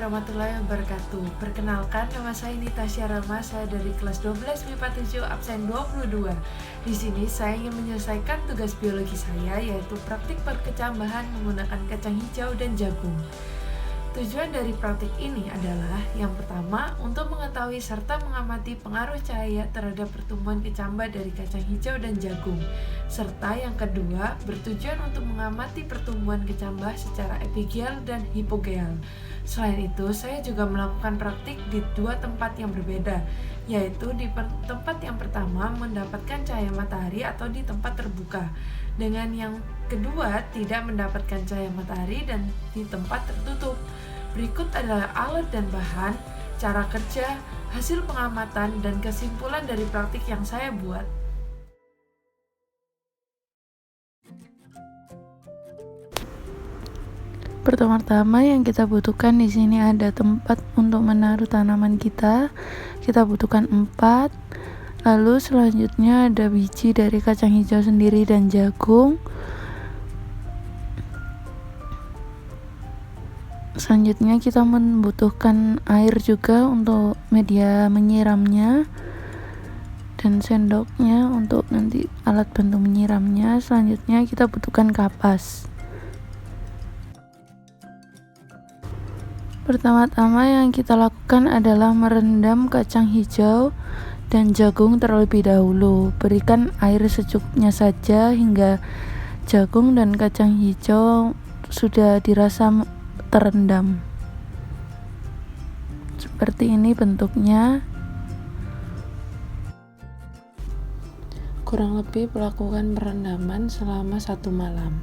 warahmatullahi wabarakatuh. Perkenalkan, nama saya Nita Syarama, saya dari kelas 12 MIPA 7 absen 22. Di sini saya ingin menyelesaikan tugas biologi saya, yaitu praktik perkecambahan menggunakan kacang hijau dan jagung. Tujuan dari praktik ini adalah yang pertama, untuk mengetahui serta mengamati pengaruh cahaya terhadap pertumbuhan kecambah dari kacang hijau dan jagung. Serta yang kedua, bertujuan untuk mengamati pertumbuhan kecambah secara epigeal dan hipogeal. Selain itu, saya juga melakukan praktik di dua tempat yang berbeda, yaitu di tempat yang pertama mendapatkan cahaya matahari atau di tempat terbuka, dengan yang kedua tidak mendapatkan cahaya matahari dan di tempat tertutup. Berikut adalah alat dan bahan, cara kerja, hasil pengamatan, dan kesimpulan dari praktik yang saya buat. Pertama-tama yang kita butuhkan di sini ada tempat untuk menaruh tanaman kita. Kita butuhkan 4. Lalu selanjutnya ada biji dari kacang hijau sendiri dan jagung. Selanjutnya kita membutuhkan air juga untuk media menyiramnya, dan sendoknya untuk nanti alat bantu menyiramnya. Selanjutnya kita butuhkan kapas. Pertama-tama yang kita lakukan adalah merendam kacang hijau dan jagung terlebih dahulu. Berikan air secukupnya saja hingga jagung dan kacang hijau sudah dirasa terendam. Seperti ini bentuknya. Kurang lebih melakukan perendaman selama 1 malam.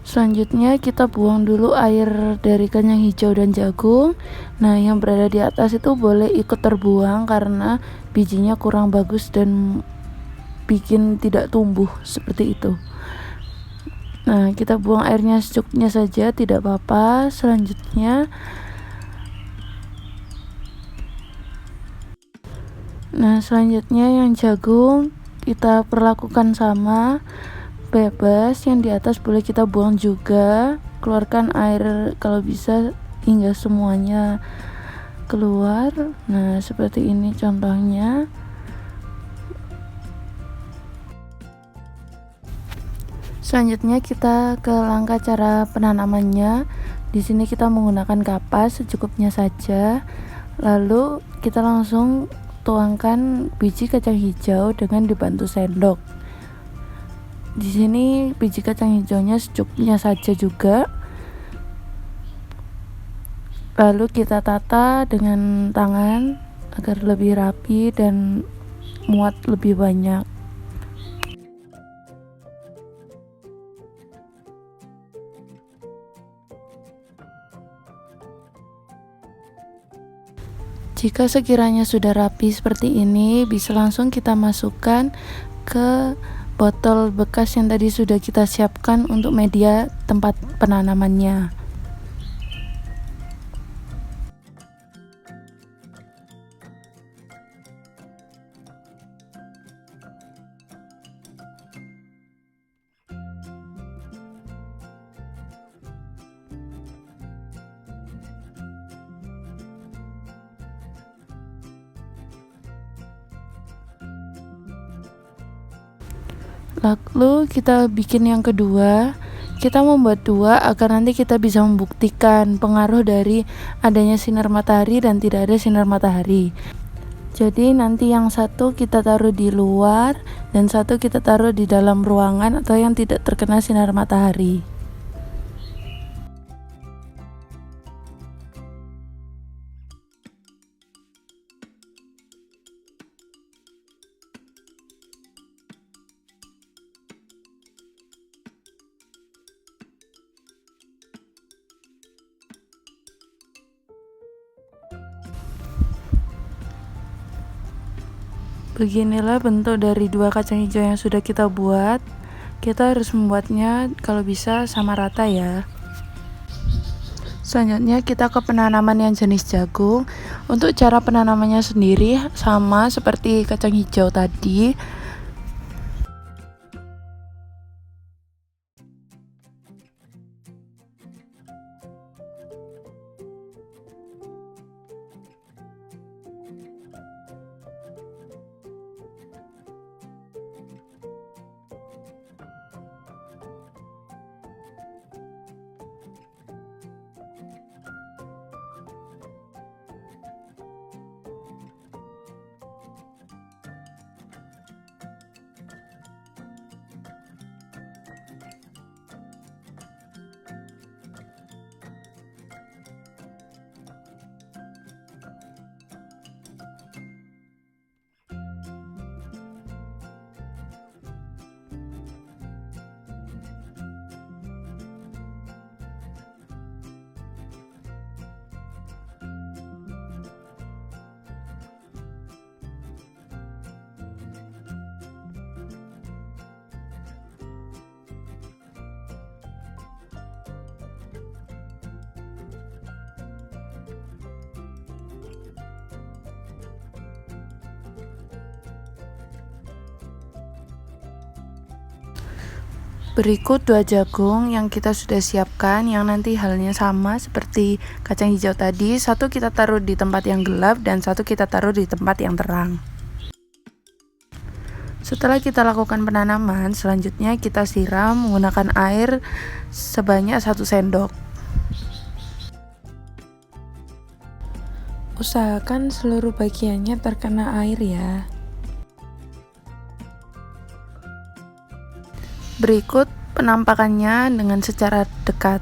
Selanjutnya kita buang dulu air dari kacang hijau dan jagung. Nah, yang berada di atas itu boleh ikut terbuang karena bijinya kurang bagus dan bikin tidak tumbuh seperti itu. Nah, kita buang airnya secukupnya saja, tidak apa-apa. Selanjutnya yang jagung kita perlakukan sama, bebas. Yang di atas boleh kita buang juga. Keluarkan air kalau bisa hingga semuanya keluar. Nah, seperti ini contohnya. Selanjutnya kita ke langkah cara penanamannya. Di sini kita menggunakan kapas secukupnya saja. Lalu kita langsung tuangkan biji kacang hijau dengan dibantu sendok. Di sini biji kacang hijaunya secukupnya saja juga. Lalu kita tata dengan tangan agar lebih rapi dan muat lebih banyak. Jika sekiranya sudah rapi seperti ini, bisa langsung kita masukkan ke botol bekas yang tadi sudah kita siapkan untuk media tempat penanamannya. Lalu kita bikin yang kedua. Kita membuat 2 agar nanti kita bisa membuktikan pengaruh dari adanya sinar matahari dan tidak ada sinar matahari. Jadi nanti yang satu kita taruh di luar dan satu kita taruh di dalam ruangan atau yang tidak terkena sinar matahari. Beginilah bentuk dari 2 kacang hijau yang sudah kita buat. Kita harus membuatnya kalau bisa sama rata ya. Selanjutnya kita ke penanaman yang jenis jagung. Untuk cara penanamannya sendiri sama seperti kacang hijau tadi. Berikut 2 jagung yang kita sudah siapkan, yang nanti halnya sama seperti kacang hijau tadi. Satu kita taruh di tempat yang gelap dan satu kita taruh di tempat yang terang. Setelah kita lakukan penanaman, selanjutnya kita siram menggunakan air sebanyak 1 sendok. Usahakan seluruh bagiannya terkena air ya. Berikut penampakannya dengan secara dekat.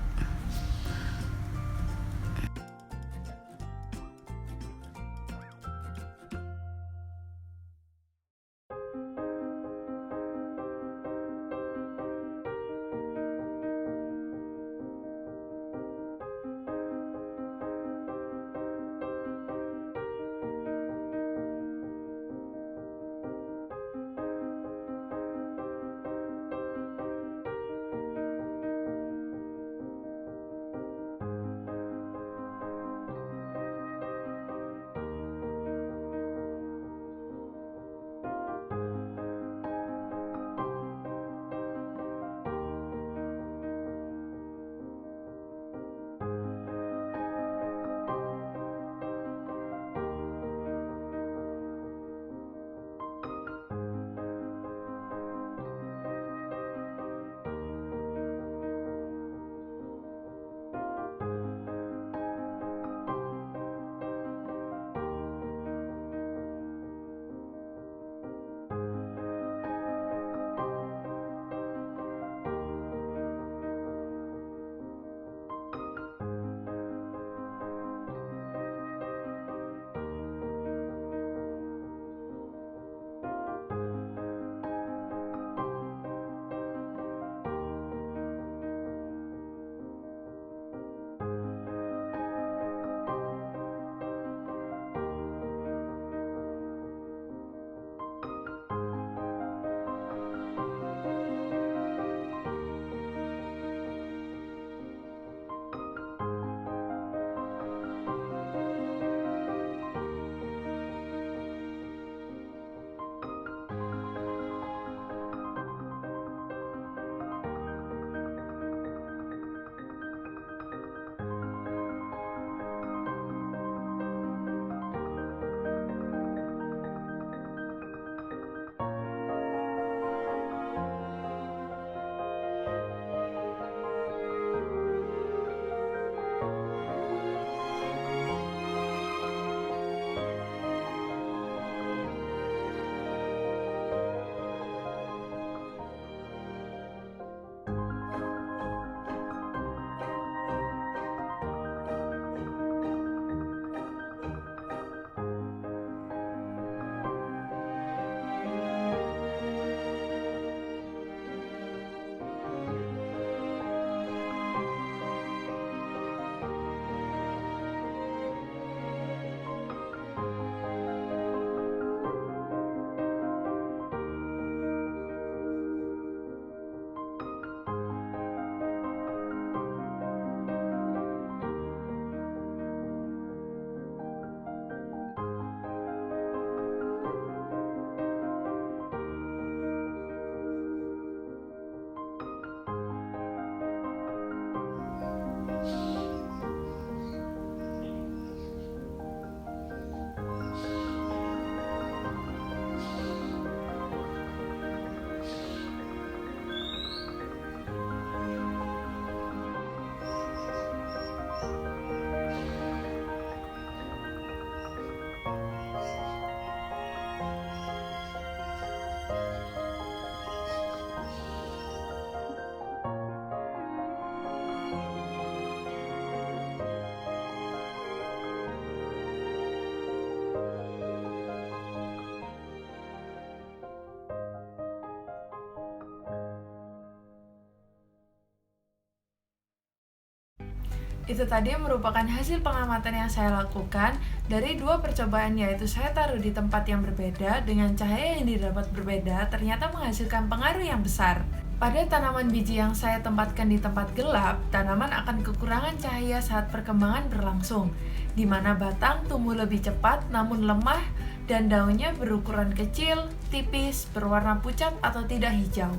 Itu tadi merupakan hasil pengamatan yang saya lakukan dari 2 percobaan, yaitu saya taruh di tempat yang berbeda dengan cahaya yang didapat berbeda ternyata menghasilkan pengaruh yang besar. Pada tanaman biji yang saya tempatkan di tempat gelap, tanaman akan kekurangan cahaya saat perkembangan berlangsung, di mana batang tumbuh lebih cepat namun lemah dan daunnya berukuran kecil, tipis, berwarna pucat atau tidak hijau.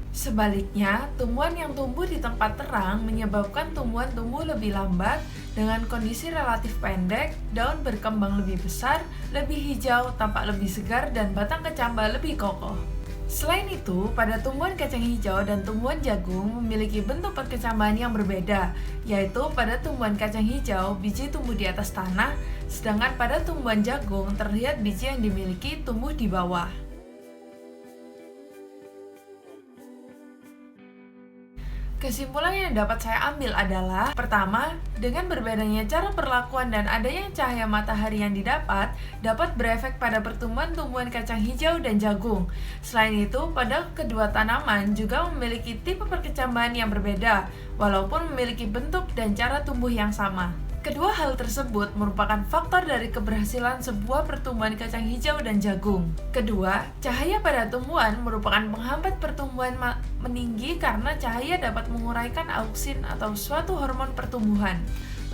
Sebaliknya, tumbuhan yang tumbuh di tempat terang menyebabkan tumbuhan tumbuh lebih lambat dengan kondisi relatif pendek, daun berkembang lebih besar, lebih hijau, tampak lebih segar, dan batang kecambah lebih kokoh. Selain itu, pada tumbuhan kacang hijau dan tumbuhan jagung memiliki bentuk perkecambahan yang berbeda, yaitu pada tumbuhan kacang hijau, biji tumbuh di atas tanah, sedangkan pada tumbuhan jagung terlihat biji yang dimiliki tumbuh di bawah. Kesimpulan yang dapat saya ambil adalah, pertama, dengan berbedanya cara perlakuan dan adanya cahaya matahari yang dapat berefek pada pertumbuhan tumbuhan kacang hijau dan jagung. Selain itu, pada kedua tanaman juga memiliki tipe perkecambahan yang berbeda, walaupun memiliki bentuk dan cara tumbuh yang sama. Kedua hal tersebut merupakan faktor dari keberhasilan sebuah pertumbuhan kacang hijau dan jagung. Kedua, cahaya pada tumbuhan merupakan penghambat pertumbuhan meninggi karena cahaya dapat menguraikan auksin atau suatu hormon pertumbuhan.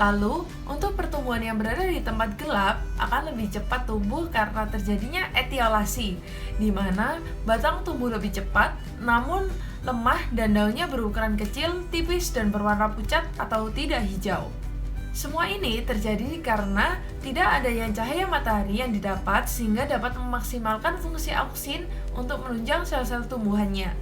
Lalu, untuk pertumbuhan yang berada di tempat gelap akan lebih cepat tumbuh karena terjadinya etiolasi, di mana batang tumbuh lebih cepat, namun lemah dan daunnya berukuran kecil, tipis, dan berwarna pucat atau tidak hijau. Semua ini terjadi karena tidak adanya cahaya matahari yang didapat sehingga dapat memaksimalkan fungsi auksin untuk menunjang sel-sel tumbuhannya.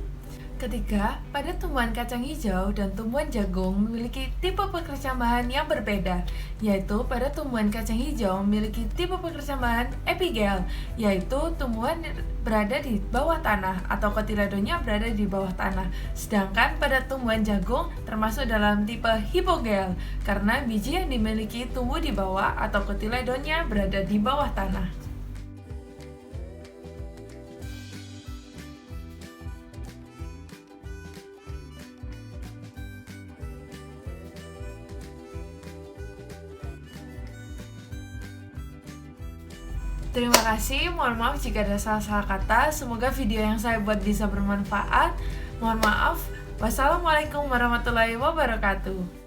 Ketiga, pada tumbuhan kacang hijau dan tumbuhan jagung memiliki tipe perkecambahan yang berbeda, yaitu pada tumbuhan kacang hijau memiliki tipe perkecambahan epigel, yaitu tumbuhan berada di bawah tanah atau kotiledonya berada di bawah tanah, sedangkan pada tumbuhan jagung termasuk dalam tipe hipogel, karena biji yang dimiliki tumbuh di bawah atau kotiledonya berada di bawah tanah. Terima kasih, mohon maaf jika ada salah-salah kata. Semoga video yang saya buat bisa bermanfaat. Mohon maaf. Wassalamualaikum warahmatullahi wabarakatuh.